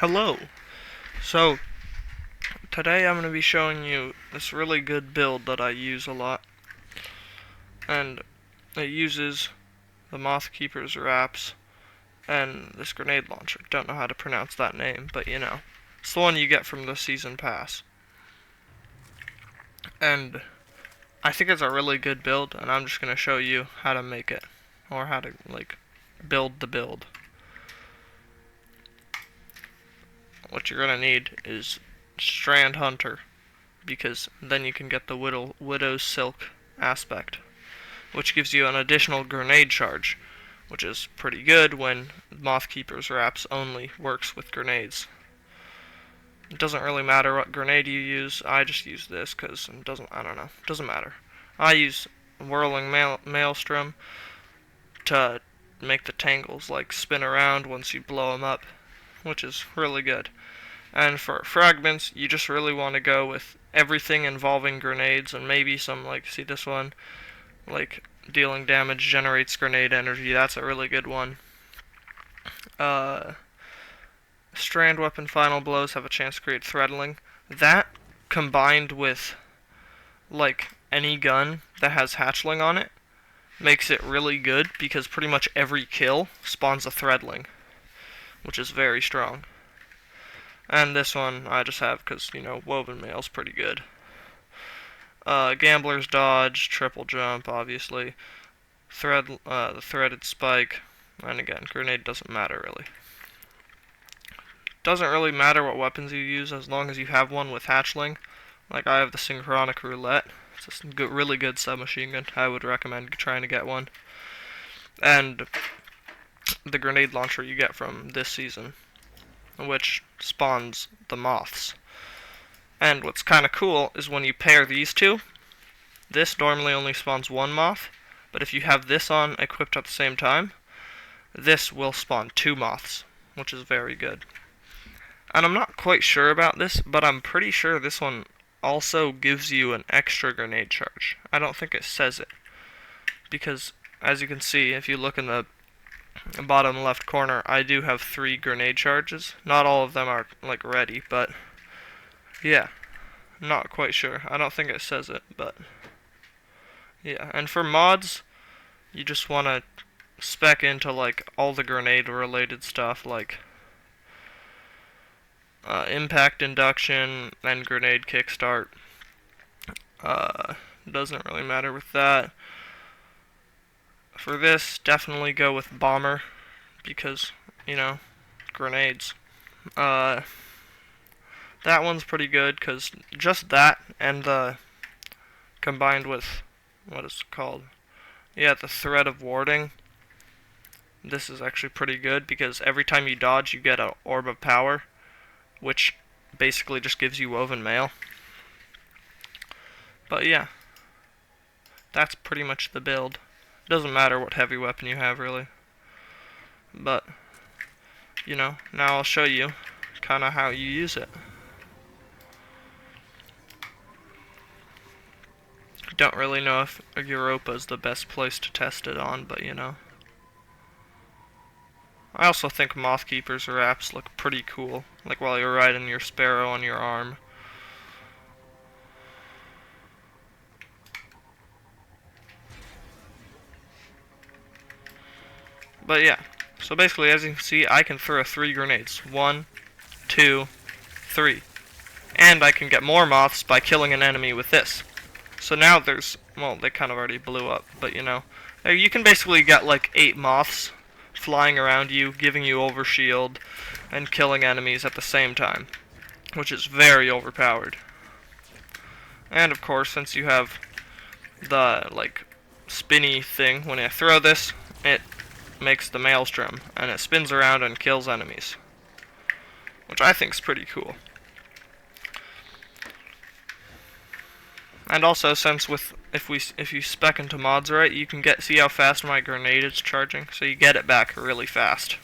Hello. So, today I'm going to be showing you this really good build that I use a lot. And it uses the Mothkeeper's wraps and this grenade launcher. Don't know how to pronounce that name, but you know. It's the one you get from the season pass. And I think it's a really good build, and I'm just going to show you how to make it. Or how to, build the build. What you're going to need is Strand Hunter, because then you can get the Widow's Silk aspect, which gives you an additional grenade charge, which is pretty good when Mothkeeper's wraps only works with grenades. It doesn't really matter what grenade you use. I just use this because it doesn't matter. I use Whirling Maelstrom to make the tangles spin around once you blow them up, which is really good. And for fragments, you just really want to go with everything involving grenades, and maybe some, see this one, dealing damage generates grenade energy. That's a really good one. Strand weapon final blows have a chance to create threadling. That, combined with, any gun that has hatchling on it, makes it really good, because pretty much every kill spawns a threadling, which is very strong. And this one I just have because, Woven Mail's pretty good. Gambler's Dodge, Triple Jump, obviously. The Threaded Spike, and again, Grenade doesn't matter really. Doesn't really matter what weapons you use as long as you have one with hatchling. Like I have the Synchronic Roulette. It's a really good submachine gun. I would recommend trying to get one. And the grenade launcher you get from this season, which spawns the moths. And what's kind of cool is when you pair these two, this normally only spawns one moth, but if you have this on equipped at the same time, this will spawn two moths, which is very good. And I'm not quite sure about this, but I'm pretty sure this one also gives you an extra grenade charge. I don't think it says it, because as you can see, if you look in the bottom left corner, I do have 3 grenade charges. Not all of them are ready, but yeah, not quite sure. I don't think it says it, but yeah. And for mods, you just want to spec into all the grenade related stuff, impact induction and grenade kickstart. Doesn't really matter with that. For this, definitely go with bomber, because, grenades. That one's pretty good, because just that and the combined with, what is it called? Yeah, the threat of warding. This is actually pretty good, because every time you dodge, you get an orb of power, which basically just gives you woven mail. But yeah, that's pretty much the build. It doesn't matter what heavy weapon you have, really. But, now I'll show you kind of how you use it. Don't really know if Europa is the best place to test it on, but I also think Mothkeeper's wraps look pretty cool, while you're riding your sparrow on your arm. But yeah, so basically, as you can see, I can throw 3 grenades. 1, 2, 3. And I can get more moths by killing an enemy with this. So now there's, well, they kind of already blew up, but you can basically get 8 moths flying around you, giving you overshield, and killing enemies at the same time, which is very overpowered. And of course, since you have the, spinny thing, when I throw this, it makes the maelstrom, and it spins around and kills enemies, which I think is pretty cool. And also, since if you spec into mods right, you can see how fast my grenade is charging, so you get it back really fast.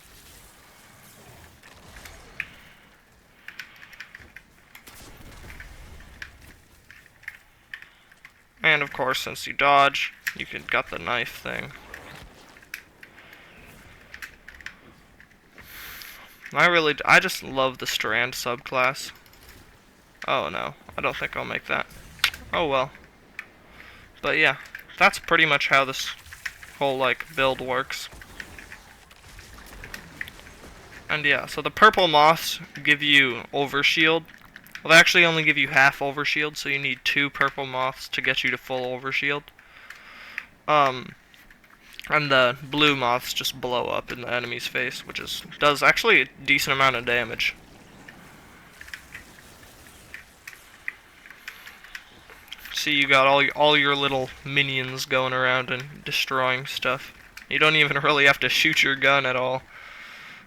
And of course, since you dodge, you can got the knife thing. I just love the Strand subclass. Oh no, I don't think I'll make that. Oh well. But yeah, that's pretty much how this whole like build works. And yeah, so the purple moths give you overshield. Well, they actually only give you half overshield, so you need 2 purple moths to get you to full overshield. And the blue moths just blow up in the enemy's face, which does actually a decent amount of damage. See, you got all your little minions going around and destroying stuff. You don't even really have to shoot your gun at all.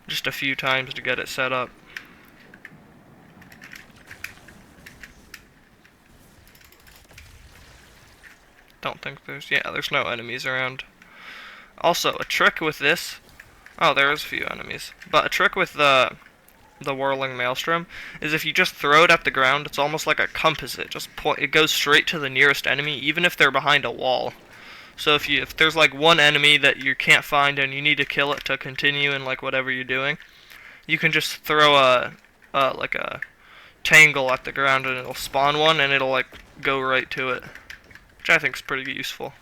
Just a few times to get it set up. Don't think there's no enemies around. Also, a trick with this, oh, there is a few enemies. But a trick with the Whirling Maelstrom is if you just throw it at the ground, it's almost like a compass. It goes straight to the nearest enemy, even if they're behind a wall. So if there's like one enemy that you can't find and you need to kill it to continue in like whatever you're doing, you can just throw like a tangle at the ground and it'll spawn one and it'll like go right to it, which I think is pretty useful.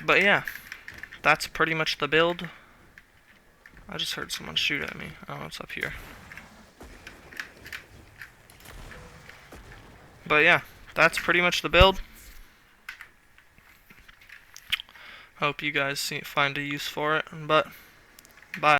But yeah, that's pretty much the build. I just heard someone shoot at me. Oh, it's up here. But yeah, that's pretty much the build. Hope you guys find a use for it. But